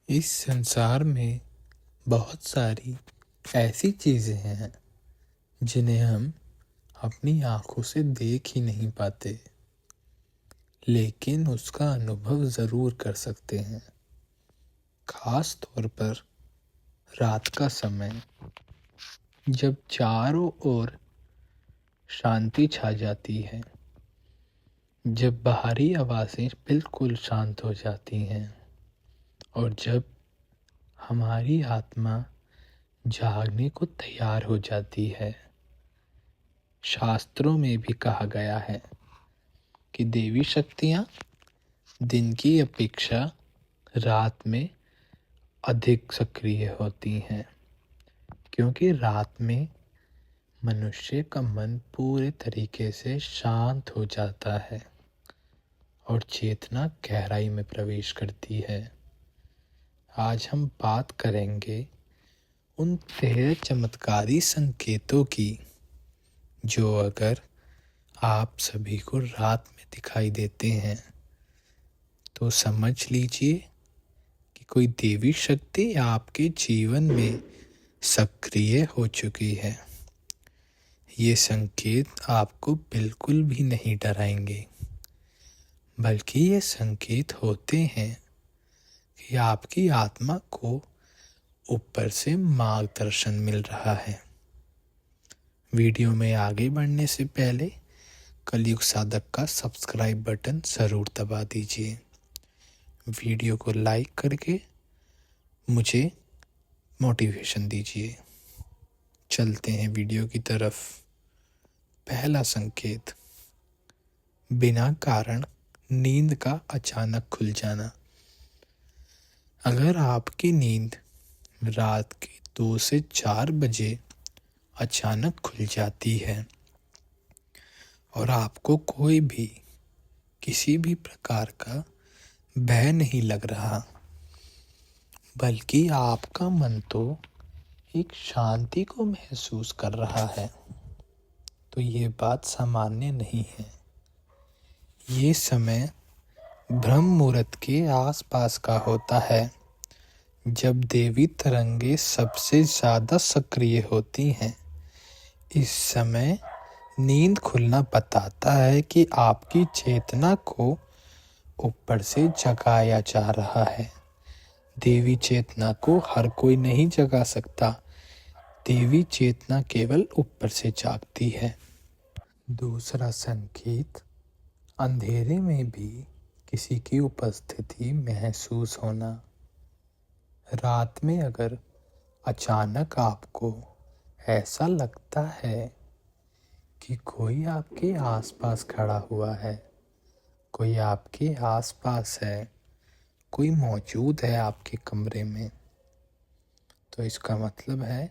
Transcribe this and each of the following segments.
इस संसार में बहुत सारी ऐसी चीज़ें हैं जिन्हें हम अपनी आँखों से देख ही नहीं पाते, लेकिन उसका अनुभव ज़रूर कर सकते हैं। खास तौर पर रात का समय, जब चारों ओर शांति छा जाती है, जब बाहरी आवाज़ें बिल्कुल शांत हो जाती हैं और जब हमारी आत्मा जागने को तैयार हो जाती है। शास्त्रों में भी कहा गया है कि देवी शक्तियाँ दिन की अपेक्षा रात में अधिक सक्रिय होती हैं, क्योंकि रात में मनुष्य का मन पूरे तरीके से शांत हो जाता है और चेतना गहराई में प्रवेश करती है। आज हम बात करेंगे उन 13 चमत्कारी संकेतों की, जो अगर आप सभी को रात में दिखाई देते हैं तो समझ लीजिए कि कोई देवी शक्ति आपके जीवन में सक्रिय हो चुकी है। ये संकेत आपको बिल्कुल भी नहीं डराएंगे, बल्कि ये संकेत होते हैं कि आपकी आत्मा को ऊपर से मार्गदर्शन मिल रहा है। वीडियो में आगे बढ़ने से पहले कलयुग साधक का सब्सक्राइब बटन ज़रूर दबा दीजिए। वीडियो को लाइक करके मुझे मोटिवेशन दीजिए। चलते हैं वीडियो की तरफ। पहला संकेत, बिना कारण नींद का अचानक खुल जाना। अगर आपकी नींद रात के 2 से 4 बजे अचानक खुल जाती है और आपको कोई भी किसी भी प्रकार का भय नहीं लग रहा, बल्कि आपका मन तो एक शांति को महसूस कर रहा है, तो ये बात सामान्य नहीं है। ये समय ब्रह्म मुहूर्त के आसपास का होता है, जब देवी तरंगे सबसे ज़्यादा सक्रिय होती हैं। इस समय नींद खुलना बताता है कि आपकी चेतना को ऊपर से जगाया जा रहा है। देवी चेतना को हर कोई नहीं जगा सकता। देवी चेतना केवल ऊपर से जागती है। दूसरा संकेत, अंधेरे में भी किसी की उपस्थिति महसूस होना। रात में अगर अचानक आपको ऐसा लगता है कि कोई आपके आसपास खड़ा हुआ है, कोई आपके आसपास है, कोई मौजूद है आपके कमरे में, तो इसका मतलब है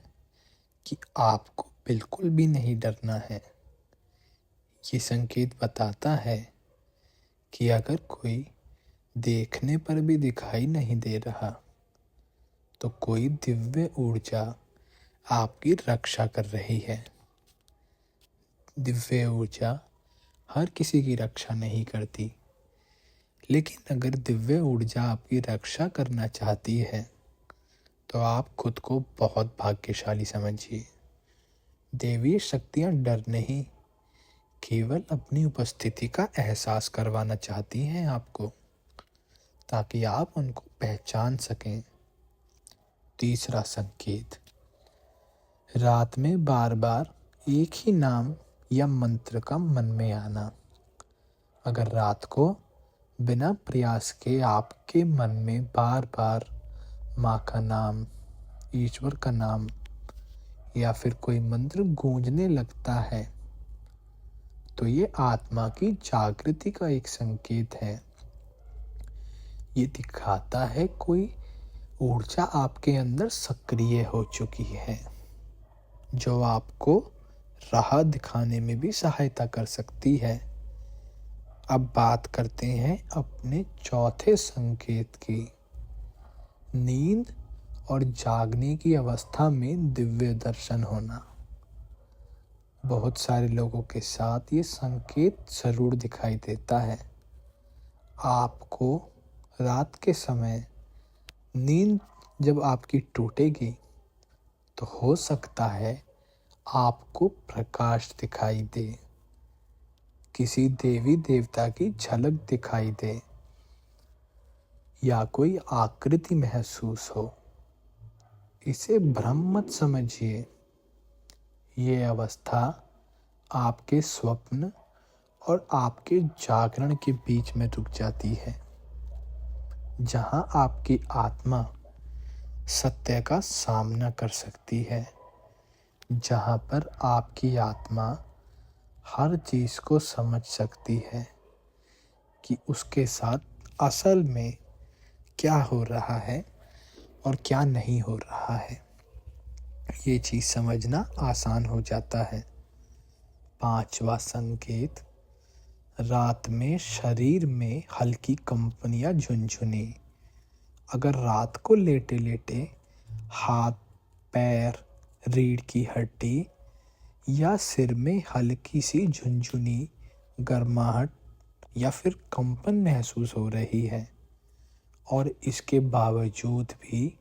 कि आपको बिल्कुल भी नहीं डरना है। ये संकेत बताता है कि अगर कोई देखने पर भी दिखाई नहीं दे रहा, तो कोई दिव्य ऊर्जा आपकी रक्षा कर रही है। दिव्य ऊर्जा हर किसी की रक्षा नहीं करती, लेकिन अगर दिव्य ऊर्जा आपकी रक्षा करना चाहती है तो आप खुद को बहुत भाग्यशाली समझिए। देवी शक्तियाँ डर नहीं, केवल अपनी उपस्थिति का एहसास करवाना चाहती हैं आपको, ताकि आप उनको पहचान सकें। तीसरा संकेत, रात में बार बार एक ही नाम या मंत्र का मन में आना। अगर रात को बिना प्रयास के आपके मन में बार बार माँ का नाम, ईश्वर का नाम या फिर कोई मंत्र गूंजने लगता है, तो ये आत्मा की जागृति का एक संकेत है। ये दिखाता है कोई ऊर्जा आपके अंदर सक्रिय हो चुकी है, जो आपको राह दिखाने में भी सहायता कर सकती है। अब बात करते हैं अपने चौथे संकेत की, नींद और जागने की अवस्था में दिव्य दर्शन होना। बहुत सारे लोगों के साथ ये संकेत ज़रूर दिखाई देता है। आपको रात के समय नींद जब आपकी टूटेगी तो हो सकता है आपको प्रकाश दिखाई दे, किसी देवी देवता की झलक दिखाई दे या कोई आकृति महसूस हो। इसे भ्रम मत समझिए। ये अवस्था आपके स्वप्न और आपके जागरण के बीच में रुक जाती है, जहां आपकी आत्मा सत्य का सामना कर सकती है, जहां पर आपकी आत्मा हर चीज को समझ सकती है कि उसके साथ असल में क्या हो रहा है और क्या नहीं हो रहा है। ये चीज समझना आसान हो जाता है। 5वां संकेत, रात में शरीर में हल्की कंपनियां झुनझुनी। अगर रात को लेटे लेटे हाथ, पैर, रीढ़ की हड्डी या सिर में हल्की सी झुनझुनी, गर्माहट या फिर कंपन महसूस हो रही है और इसके बावजूद भी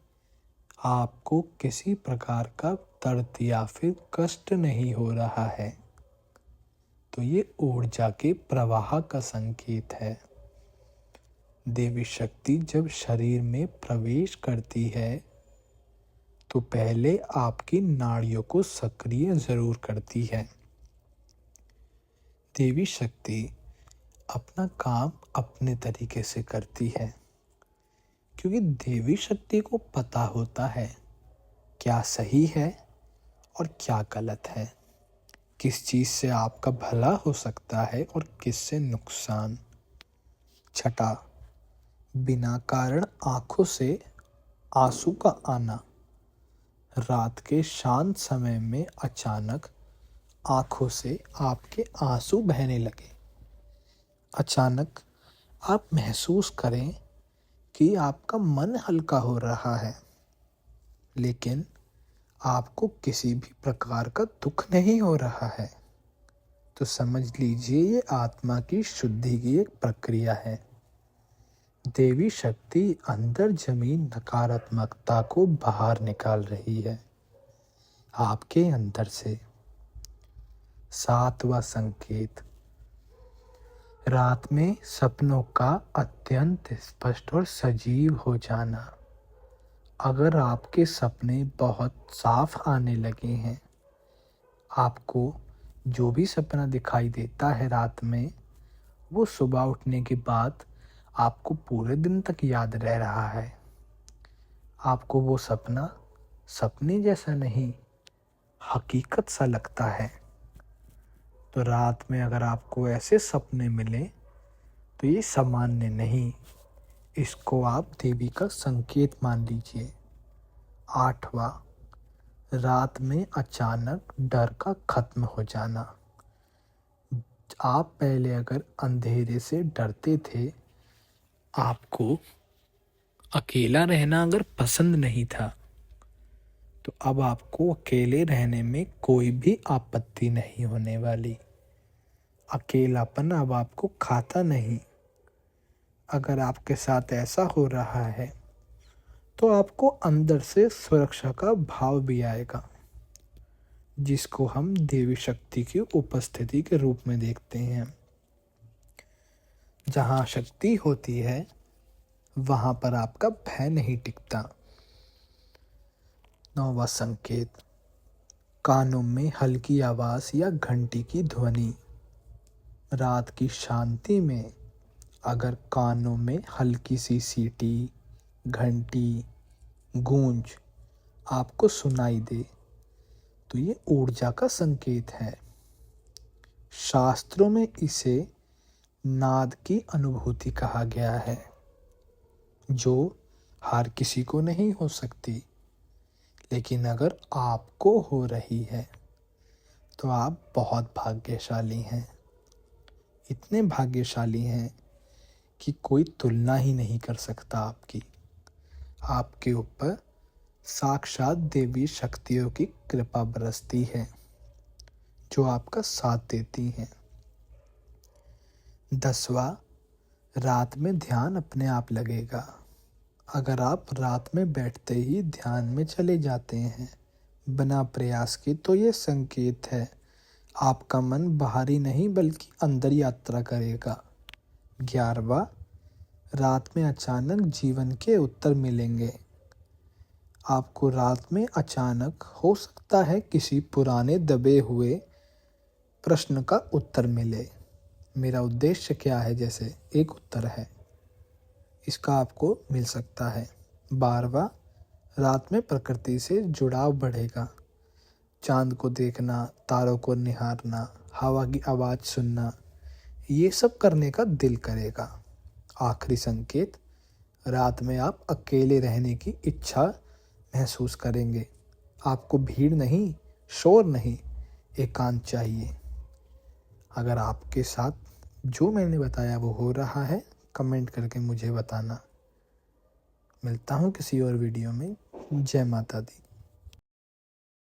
आपको किसी प्रकार का दर्द या फिर कष्ट नहीं हो रहा है, तो ये ऊर्जा के प्रवाह का संकेत है। देवी शक्ति जब शरीर में प्रवेश करती है तो पहले आपकी नाड़ियों को सक्रिय जरूर करती है। देवी शक्ति अपना काम अपने तरीके से करती है, क्योंकि देवी शक्ति को पता होता है क्या सही है और क्या गलत है, किस चीज़ से आपका भला हो सकता है और किस से नुकसान। 6, बिना कारण आंखों से आंसू का आना। रात के शांत समय में अचानक आंखों से आपके आंसू बहने लगे। अचानक आप महसूस करें कि आपका मन हल्का हो रहा है, लेकिन आपको किसी भी प्रकार का दुख नहीं हो रहा है, तो समझ लीजिए ये आत्मा की शुद्धि की एक प्रक्रिया है। देवी शक्ति अंदर जमी नकारात्मकता को बाहर निकाल रही है आपके अंदर से। 7वां संकेत, रात में सपनों का अत्यंत स्पष्ट और सजीव हो जाना। अगर आपके सपने बहुत साफ आने लगे हैं, आपको जो भी सपना दिखाई देता है रात में, वो सुबह उठने के बाद आपको पूरे दिन तक याद रह रहा है, आपको वो सपना सपने जैसा नहीं हकीकत सा लगता है, तो रात में अगर आपको ऐसे सपने मिले तो ये सामान्य नहीं, इसको आप देवी का संकेत मान लीजिए। 8वां, रात में अचानक डर का खत्म हो जाना। आप पहले अगर अंधेरे से डरते थे, आपको अकेला रहना अगर पसंद नहीं था, तो अब आपको अकेले रहने में कोई भी आपत्ति नहीं होने वाली। अकेलापन अब आपको खाता नहीं। अगर आपके साथ ऐसा हो रहा है तो आपको अंदर से सुरक्षा का भाव भी आएगा, जिसको हम देवी शक्ति की उपस्थिति के रूप में देखते हैं। जहाँ शक्ति होती है वहाँ पर आपका भय नहीं टिकता। 9वां संकेत, कानों में हल्की आवाज या घंटी की ध्वनि। रात की शांति में अगर कानों में हल्की सी सीटी, घंटी, गूंज आपको सुनाई दे तो ये ऊर्जा का संकेत है। शास्त्रों में इसे नाद की अनुभूति कहा गया है, जो हर किसी को नहीं हो सकती, लेकिन अगर आपको हो रही है तो आप बहुत भाग्यशाली हैं। इतने भाग्यशाली हैं कि कोई तुलना ही नहीं कर सकता आपकी। आपके ऊपर साक्षात देवी शक्तियों की कृपा बरसती है, जो आपका साथ देती हैं। 10वां, रात में ध्यान अपने आप लगेगा। अगर आप रात में बैठते ही ध्यान में चले जाते हैं बिना प्रयास के, तो ये संकेत है आपका मन बाहरी नहीं बल्कि अंदर यात्रा करेगा। 11वां, रात में अचानक जीवन के उत्तर मिलेंगे। आपको रात में अचानक हो सकता है किसी पुराने दबे हुए प्रश्न का उत्तर मिले। मेरा उद्देश्य क्या है जैसे एक उत्तर है, इसका आपको मिल सकता है। 12वां, रात में प्रकृति से जुड़ाव बढ़ेगा। चांद को देखना, तारों को निहारना, हवा की आवाज़ सुनना, ये सब करने का दिल करेगा। आखिरी संकेत, रात में आप अकेले रहने की इच्छा महसूस करेंगे। आपको भीड़ नहीं, शोर नहीं, एकांत चाहिए। अगर आपके साथ जो मैंने बताया वो हो रहा है, कमेंट करके मुझे बताना। मिलता हूँ किसी और वीडियो में। जय माता दी।